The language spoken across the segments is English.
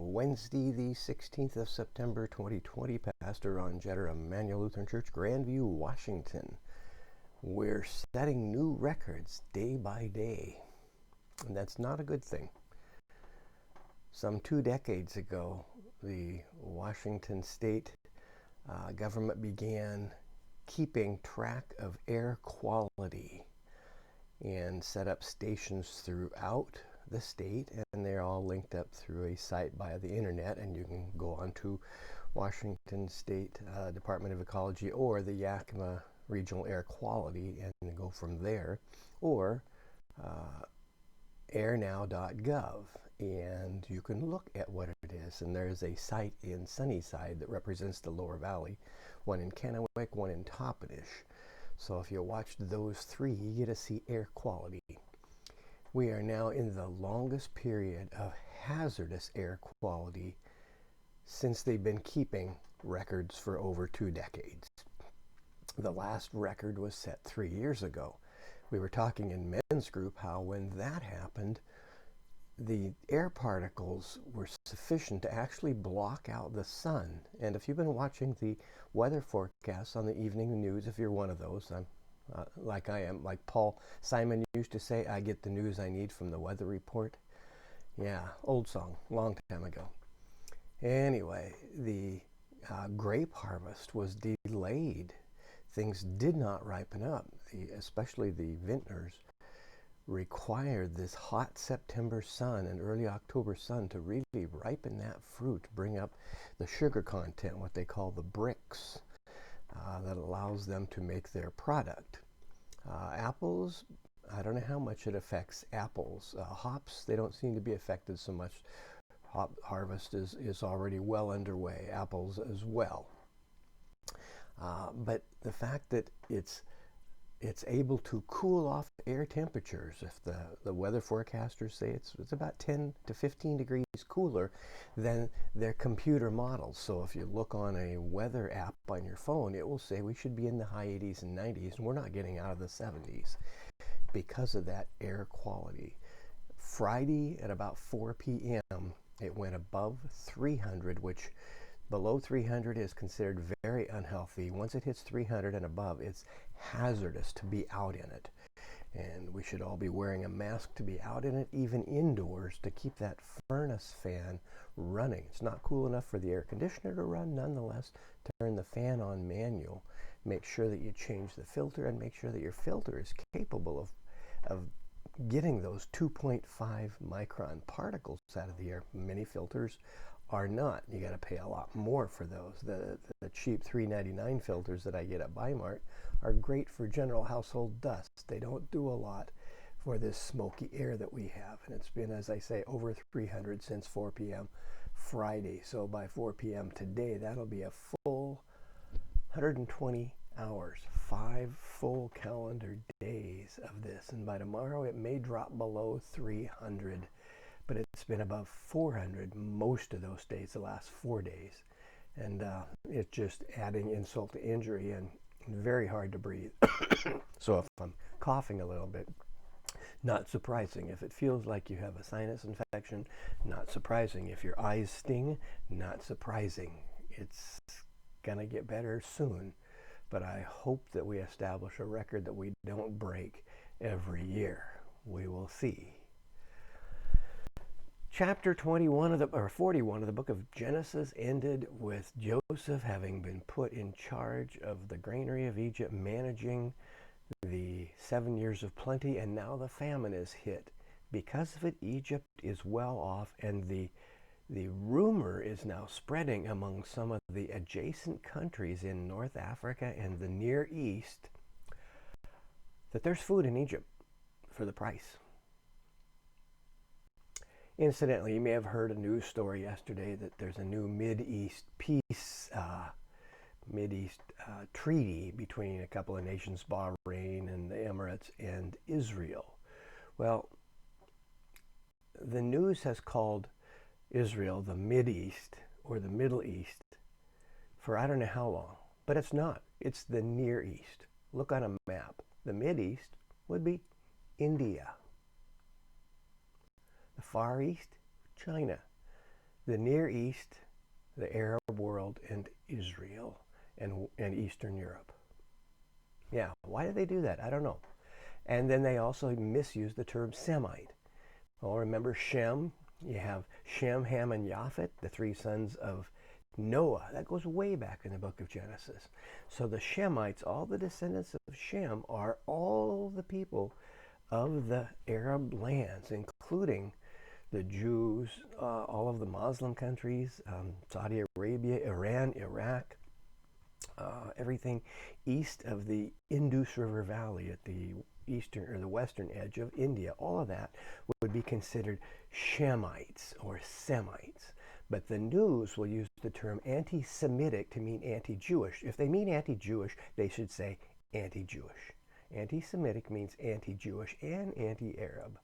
Wednesday, the 16th of September, 2020, pastor on Jetter, Immanuel Lutheran Church, Grandview, Washington. We're setting new records day by day, and that's not a good thing. Some 2 decades ago, the Washington state government began keeping track of air quality and set up stations throughout the state, and they're all linked up through a site via the internet, and you can go on to Washington State Department of Ecology or the Yakima Regional Air Quality and go from there, or airnow.gov, and you can look at what it is. And there's a site in Sunnyside that represents the Lower Valley, one in Kennewick, one in Toppenish. So if you watch those 3, you get to see air quality. We are now in the longest period of hazardous air quality since they've been keeping records for over 2 decades. The last record was set 3 years ago. We were talking in men's group how when that happened, the air particles were sufficient to actually block out the sun. And if you've been watching the weather forecasts on the evening news, if you're one of those, like I am, like Paul Simon used to say, I get the news I need from the weather report. Yeah, old song, long time ago. Anyway, the grape harvest was delayed. Things did not ripen up, especially the vintners required this hot September sun and early October sun to really ripen that fruit, bring up the sugar content, what they call the bricks, that allows them to make their product. Apples, I don't know how much it affects apples. Hops, they don't seem to be affected so much. Hop harvest is already well underway. Apples as well. But the fact that it's able to cool off air temperatures, if the weather forecasters say it's about 10 to 15 degrees cooler than their computer models. So if you look on a weather app on your phone, it will say we should be in the high 80s and 90s, and we're not getting out of the 70s because of that air quality. Friday at about 4 p.m., it went above 300, which below 300 is considered very unhealthy. Once it hits 300 and above, it's hazardous to be out in it. And we should all be wearing a mask to be out in it, even indoors, to keep that furnace fan running. It's not cool enough for the air conditioner to run. Nonetheless, turn the fan on manual. Make sure that you change the filter and make sure that your filter is capable of getting those 2.5 micron particles out of the air. Many filters are not. You got to pay a lot more for those. The cheap $3.99 filters that I get at Bi-Mart are great for general household dust. They don't do a lot for this smoky air that we have. And it's been, as I say, over 300 since 4 p.m. Friday. So by 4 p.m. today, that'll be a full 120 hours, 5 full calendar days of this. And by tomorrow, it may drop below 300. But it's been above 400 most of those days, the last 4 days. And it's just adding insult to injury and very hard to breathe. So if I'm coughing a little bit, not surprising. If it feels like you have a sinus infection, not surprising. If your eyes sting, not surprising. It's gonna get better soon. But I hope that we establish a record that we don't break every year. We will see. Chapter 41 or 41 of the book of Genesis ended with Joseph having been put in charge of the granary of Egypt, managing the 7 years of plenty, and now the famine is hit. Because of it, Egypt is well off, and the rumor is now spreading among some of the adjacent countries in North Africa and the Near East that there's food in Egypt for the price. Incidentally, you may have heard a news story yesterday that there's a new Mideast peace, treaty between a couple of nations, Bahrain and the Emirates and Israel. Well, the news has called Israel the Mideast or the Middle East for I don't know how long, but it's not. It's the Near East. Look on a map. The Mideast would be India. The Far East, China. the Near East, the Arab world, and Israel, and Eastern Europe. Yeah, why did they do that? I don't know. And then they also misuse the term Semite. Well, remember Shem? You have Shem, Ham, and Japhet, the three sons of Noah. That goes way back in the book of Genesis. So the Shemites, all the descendants of Shem, are all the people of the Arab lands, including the Jews, all of the Muslim countries, Saudi Arabia, Iran, Iraq, everything east of the Indus River Valley at the eastern or the western edge of India. All of that would be considered Shemites or Semites. But the news will use the term anti-Semitic to mean anti-Jewish. If they mean anti-Jewish, they should say anti-Jewish. Anti-Semitic means anti-Jewish and anti-Arab.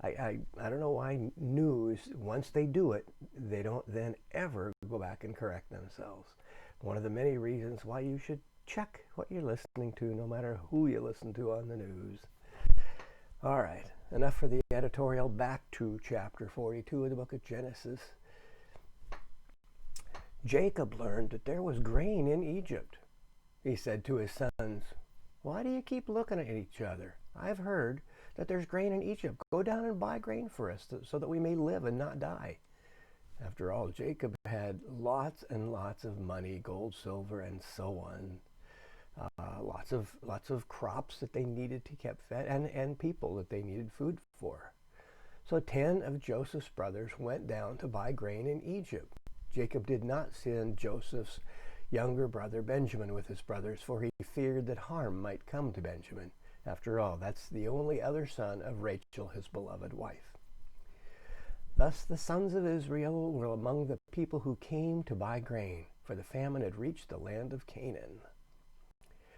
I don't know why news, once they do it, they don't then ever go back and correct themselves. One of the many reasons why you should check what you're listening to, no matter who you listen to on the news. All right, enough for the editorial. Back to chapter 42 of the book of Genesis. Jacob learned that there was grain in Egypt. He said to his sons, "Why do you keep looking at each other? I've heard that there's grain in Egypt. Go down and buy grain for us so that we may live and not die." After all, Jacob had lots and lots of money, gold, silver, and so on. Lots of crops that they needed to keep fed, and people that they needed food for. So 10 of Joseph's brothers went down to buy grain in Egypt. Jacob did not send Joseph's younger brother Benjamin with his brothers, for he feared that harm might come to Benjamin. After all, that's the only other son of Rachel, his beloved wife. Thus the sons of Israel were among the people who came to buy grain, for the famine had reached the land of Canaan.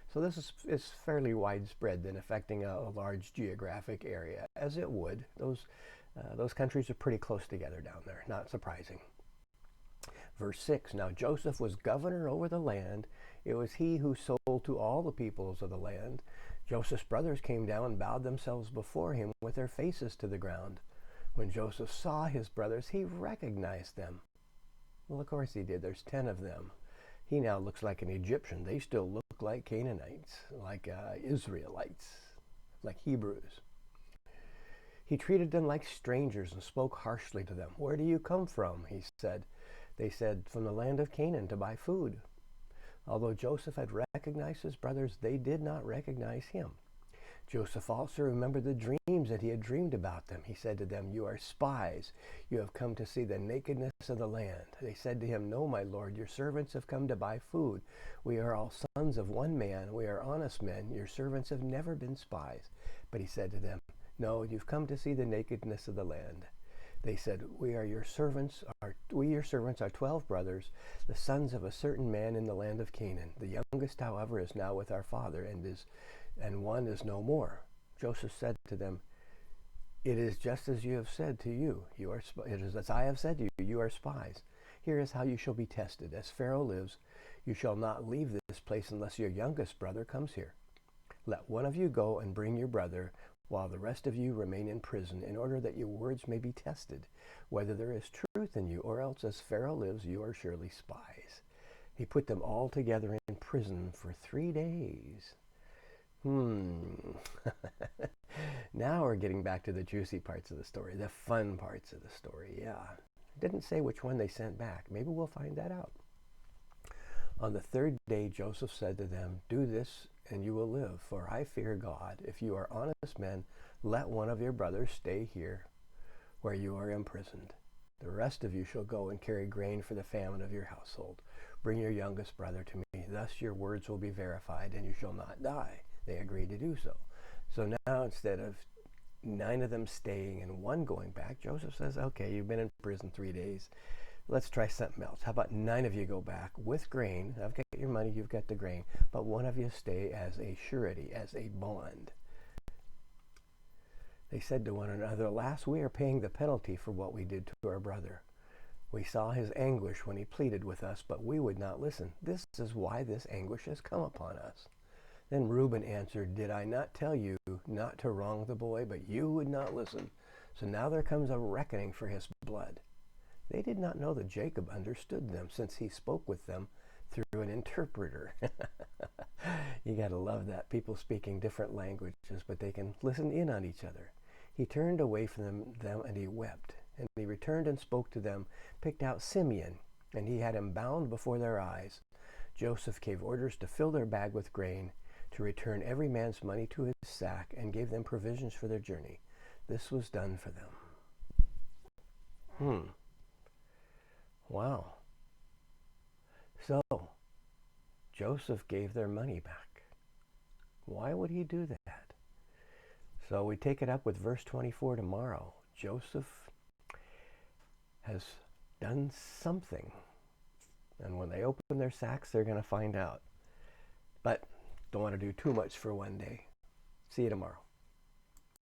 So this is fairly widespread, then, affecting a large geographic area, as it would. Those countries are pretty close together down there, not surprising. Verse 6, now Joseph was governor over the land. It was he who sold to all the peoples of the land. Joseph's brothers came down and bowed themselves before him with their faces to the ground. When Joseph saw his brothers, he recognized them. Well, of course he did. There's 10 of them. He now looks like an Egyptian. They still look like Canaanites, like Israelites, like Hebrews. He treated them like strangers and spoke harshly to them. Where do you come from? He said. They said, from the land of Canaan to buy food. Although Joseph had recognized his brothers, they did not recognize him. Joseph also remembered the dreams that he had dreamed about them. He said to them, you are spies. You have come to see the nakedness of the land. They said to him, no, my lord, your servants have come to buy food. We are all sons of one man. We are honest men. Your servants have never been spies. But he said to them, no, you've come to see the nakedness of the land. They said, we your servants are 12 brothers, the sons of a certain man in the land of Canaan. The youngest, however, is now with our father, and one is no more. Joseph said to them, it is just as you have said to you. It is as I have said to you, you are spies. Here is how you shall be tested. As Pharaoh lives, you shall not leave this place unless your youngest brother comes here. Let one of you go and bring your brother, while the rest of you remain in prison, in order that your words may be tested, whether there is truth in you, or else as Pharaoh lives, you are surely spies. He put them all together in prison for 3 days. Now we're getting back to the juicy parts of the story, the fun parts of the story, yeah. Didn't say which one they sent back. Maybe we'll find that out. On the 3rd day, Joseph said to them, do this and you will live, for I fear God. If you are honest men, let one of your brothers stay here where you are imprisoned. The rest of you shall go and carry grain for the famine of your household. Bring your youngest brother to me. Thus your words will be verified, and you shall not die. They agreed to do so. So now, instead of 9 of them staying and 1 going back, Joseph says, okay, you've been in prison 3 days. Let's try something else. How about 9 of you go back with grain? I've got your money, you've got the grain. But 1 of you stay as a surety, as a bond. They said to one another, alas, we are paying the penalty for what we did to our brother. We saw his anguish when he pleaded with us, but we would not listen. This is why this anguish has come upon us. Then Reuben answered, did I not tell you not to wrong the boy, but you would not listen? So now there comes a reckoning for his blood. They did not know that Jacob understood them, since he spoke with them through an interpreter. You got to love that. People speaking different languages, but they can listen in on each other. He turned away from them and he wept. And he returned and spoke to them, picked out Simeon, and he had him bound before their eyes. Joseph gave orders to fill their bag with grain, to return every man's money to his sack, and gave them provisions for their journey. This was done for them. Wow. So, Joseph gave their money back. Why would he do that? So we take it up with verse 24 tomorrow. Joseph has done something. And when they open their sacks, they're going to find out. But don't want to do too much for one day. See you tomorrow.